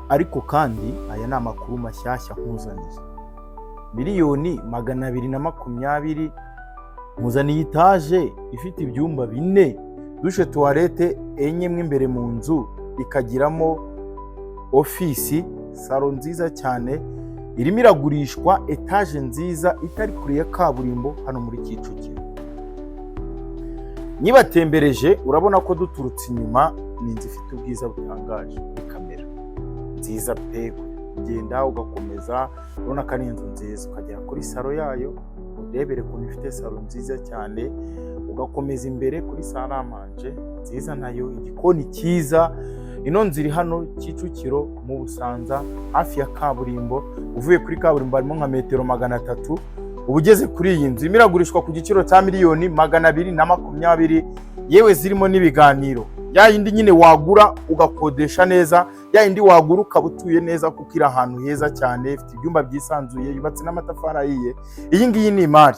ariko kandi aya ni amakuru mashyashya nkuzaniye. Miliyoni 220 nkuzaniye etaje ifite ibyumba 4, dushe tuwarete enye mwe imbere mu nzu, ikagiramo ofisi, salo nziza cyane, irimo iragurishwa, etaje nziza itari kure ya kaburimbo hano muri Kicukiro. Nibatembereje urabona ko duturutse inyuma ni inzu ifite ubwiza butangaje kuri kamera nziza pe, ugenda ugakomeza urabona ko ari inzu nziza, ukagera kuri salo yayo urebere ko ifite salo nziza cyane, ugakomeza imbere kuri salamanje nziza nayo, igikoni cyiza. Ino nzu iri hano Kicukiro mu Busanza hafi ya kaburimbo, uvuye kuri kaburimbo harimo nka metero 300, ubugeze kuri iyi nzu imiragurishwa ku giciro cya miliyoni 220, yewe zirimo n'ibiganiro. Ya yindi nyine wagura ugakodesha neza, ya yindi wagura ukabutuye neza kuko iri ahantu heza cyane, ifite ibyumba byisanzuye, yubatse n'amatafari ahiye. Iyi ngiyi ni imari.